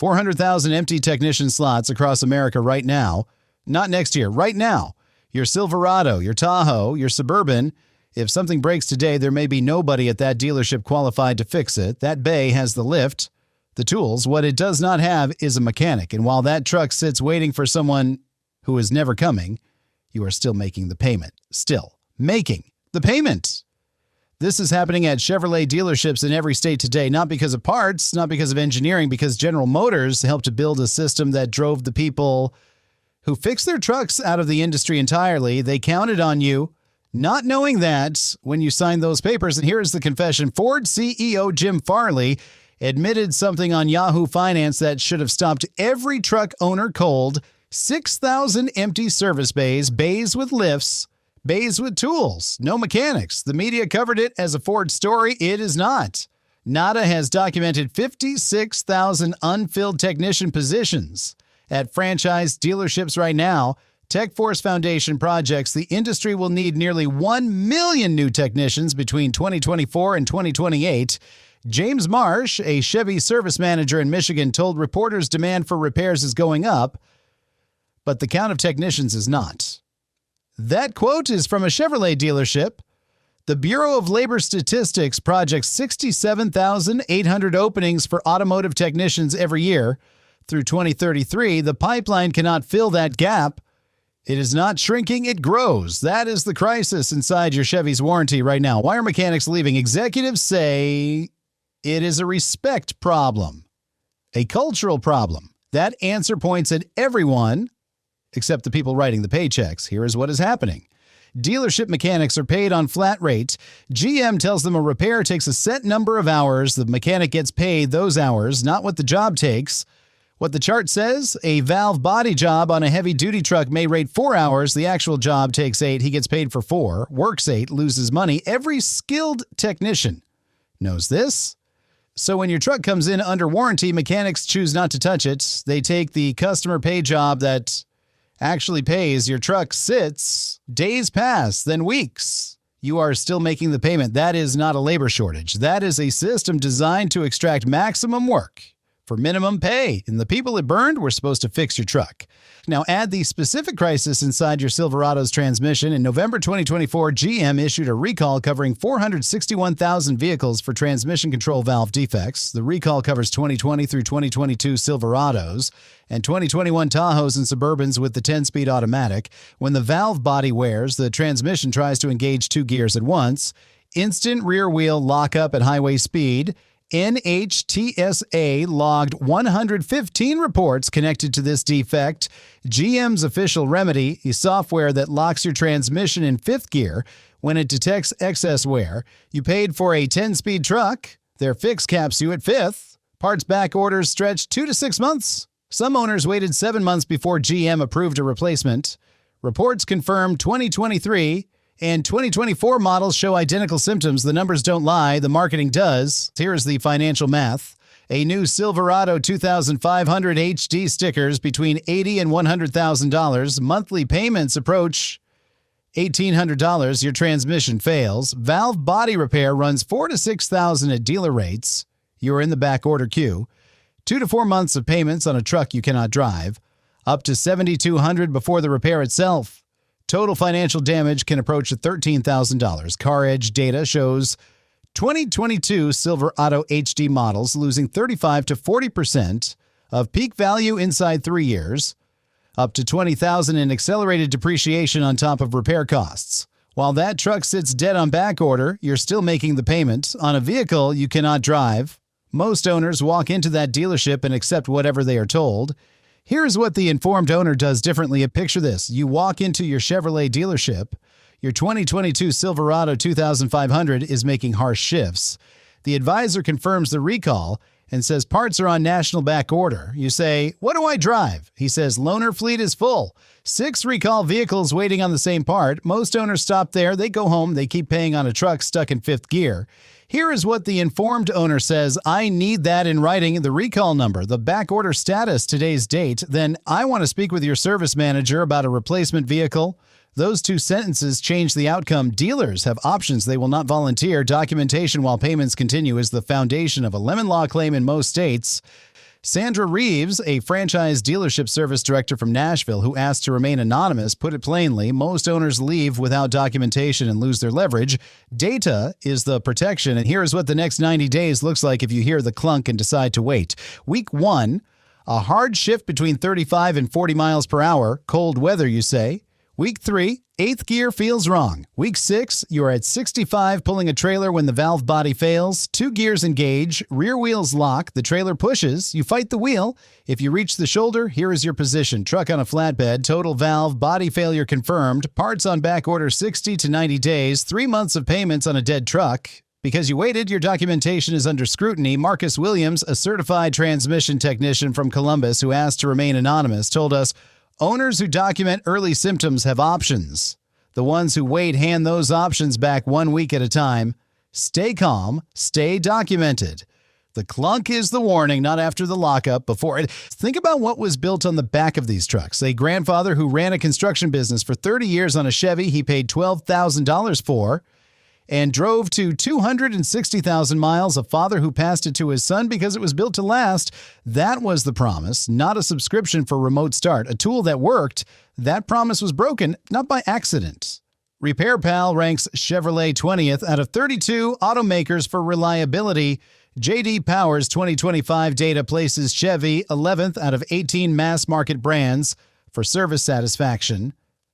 400,000 empty technician slots across America right now. Not next year, right now. Your Silverado, your Tahoe, your Suburban. If something breaks today, there may be nobody at that dealership qualified to fix it. That bay has the lift, the tools. What it does not have is a mechanic. And while that truck sits waiting for someone who is never coming, you are still making the payment. Still making the payment. This is happening at Chevrolet dealerships in every state today, not because of parts, not because of engineering, because General Motors helped to build a system that drove the people who fixed their trucks out of the industry entirely. They counted on you, not knowing that when you signed those papers. And here's the confession. Ford CEO Jim Farley admitted something on Yahoo Finance that should have stopped every truck owner cold. 6,000 empty service bays, bays with lifts, bays with tools, no mechanics. The media covered it as a Ford story. It is not. NADA has documented 56,000 unfilled technician positions at franchise dealerships right now. TechForce Foundation projects the industry will need nearly 1 million new technicians between 2024 and 2028. James Marsh, a Chevy service manager in Michigan, told reporters demand for repairs is going up, but the count of technicians is not. That quote is from a Chevrolet dealership. The Bureau of Labor Statistics projects 67,800 openings for automotive technicians every year. Through 2033, the pipeline cannot fill that gap. It is not shrinking, it grows. That is the crisis inside your Chevy's warranty right now. Why are mechanics leaving? Executives say it is a respect problem, a cultural problem. That answer points at everyone except the people writing the paychecks. Here is what is happening. Dealership mechanics are paid on flat rate. GM tells them a repair takes a set number of hours. The mechanic gets paid those hours, not what the job takes. What the chart says, a valve body job on a heavy-duty truck may rate 4 hours. The actual job takes 8. He gets paid for 4. Works 8, loses money. Every skilled technician knows this. So when your truck comes in under warranty, mechanics choose not to touch it. They take the customer pay job that actually pays. Your truck sits. Days pass, then weeks. You are still making the payment. That is not a labor shortage. That is a system designed to extract maximum work for minimum pay. And the people it burned were supposed to fix your truck. Now add the specific crisis inside your Silverado's transmission. In November 2024, GM issued a recall covering 461,000 vehicles for transmission control valve defects. The recall covers 2020 through 2022 Silverados and 2021 Tahoes and Suburbans with the 10-speed automatic. When the valve body wears, the transmission tries to engage 2 gears at once. Instant rear wheel lockup at highway speed. NHTSA logged 115 reports connected to this defect. GM's official remedy is software that locks your transmission in 5th gear when it detects excess wear. You paid for a 10-speed truck. Their fix caps you at 5th. Parts back orders stretch 2 to 6 months. Some owners waited 7 months before GM approved a replacement. Reports confirm 2023 and 2024 models show identical symptoms. The numbers don't lie. The marketing does. Here's the financial math. A new Silverado 2500 HD stickers between $80,000 and $100,000. Monthly payments approach $1,800. Your transmission fails. Valve body repair runs $4,000 to $6,000 at dealer rates. You're in the back order queue. 2 to 4 months of payments on a truck you cannot drive. Up to $7,200 before the repair itself. Total financial damage can approach $13,000. Car Edge data shows 2022 Silverado HD models losing 35 to 40% of peak value inside 3 years, up to $20,000 in accelerated depreciation on top of repair costs. While that truck sits dead on back order, you're still making the payment on a vehicle you cannot drive. Most owners walk into that dealership and accept whatever they are told. Here's what the informed owner does differently. Picture this. You walk into your Chevrolet dealership. Your 2022 Silverado 2500 is making harsh shifts. The advisor confirms the recall and says parts are on national back order. You say, "What do I drive?" He says, "Loaner fleet is full. 6 recall vehicles waiting on the same part." Most owners stop there. They go home. They keep paying on a truck stuck in 5th gear. Here is what the informed owner says. "I need that in writing, the recall number, the back order status, today's date. Then I want to speak with your service manager about a replacement vehicle." Those 2 sentences change the outcome. Dealers have options they will not volunteer. Documentation while payments continue is the foundation of a lemon law claim in most states. Sandra Reeves, a franchise dealership service director from Nashville who asked to remain anonymous, put it plainly, most owners leave without documentation and lose their leverage. Data is the protection, and here's what the next 90 days looks like if you hear the clunk and decide to wait. Week 1, a hard shift between 35 and 40 miles per hour, cold weather, you say. Week 3, 8th gear feels wrong. Week 6, you're at 65 pulling a trailer when the valve body fails. 2 gears engage, rear wheels lock, the trailer pushes, you fight the wheel. If you reach the shoulder, here is your position. Truck on a flatbed, total valve, body failure confirmed, parts on back order 60 to 90 days, 3 months of payments on a dead truck. Because you waited, your documentation is under scrutiny. Marcus Williams, a certified transmission technician from Columbus who asked to remain anonymous, told us, owners who document early symptoms have options. The ones who wait hand those options back 1 week at a time. Stay calm, stay documented. The clunk is the warning, not after the lockup, before it. Think about what was built on the back of these trucks. A grandfather who ran a construction business for 30 years on a Chevy he paid $12,000 for, and drove to 260,000 miles, a father who passed it to his son because it was built to last. That was the promise, not a subscription for remote start, a tool that worked. That promise was broken, not by accident. Repair Pal ranks Chevrolet 20th out of 32 automakers for reliability. J.D. Power's 2025 data places Chevy 11th out of 18 mass market brands for service satisfaction.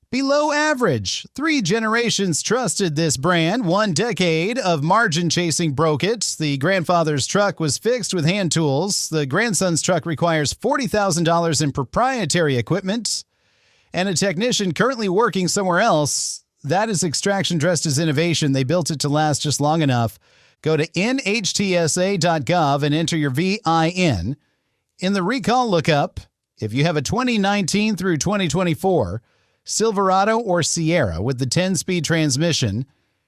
Below average. 3 generations trusted this brand. 1 decade of margin chasing broke it. The grandfather's truck was fixed with hand tools. The grandson's truck requires $40,000 in proprietary equipment. And a technician currently working somewhere else. That is extraction dressed as innovation. They built it to last just long enough. Go to nhtsa.gov and enter your VIN. In the recall lookup, if you have a 2019 through 2024 Silverado or Sierra with the 10-speed transmission,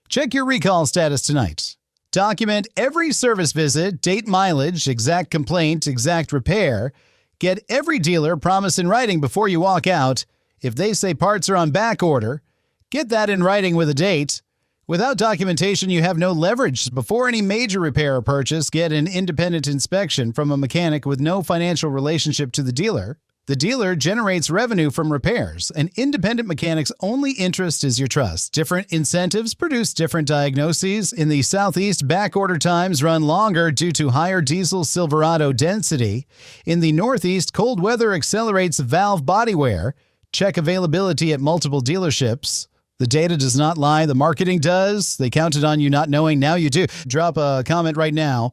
check your recall status tonight. Document every service visit, date mileage, exact complaint, exact repair. Get every dealer promise in writing before you walk out. If they say parts are on back order, get that in writing with a date. Without documentation, you have no leverage. Before any major repair or purchase, get an independent inspection from a mechanic with no financial relationship to the dealer. The dealer generates revenue from repairs. An independent mechanic's only interest is your trust. Different incentives produce different diagnoses. In the Southeast, back order times run longer due to higher diesel Silverado density. In the Northeast, cold weather accelerates valve body wear. Check availability at multiple dealerships. The data does not lie. The marketing does. They counted on you not knowing. Now you do. Drop a comment right now.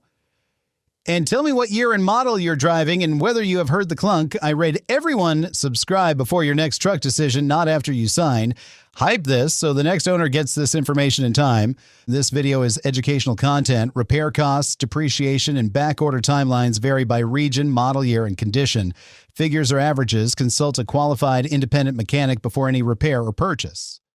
And tell me what year and model you're driving and whether you have heard the clunk. I rate everyone subscribe before your next truck decision, not after you sign. Hype this so the next owner gets this information in time. This video is educational content. Repair costs, depreciation, and back order timelines vary by region, model year, and condition. Figures are averages. Consult a qualified independent mechanic before any repair or purchase.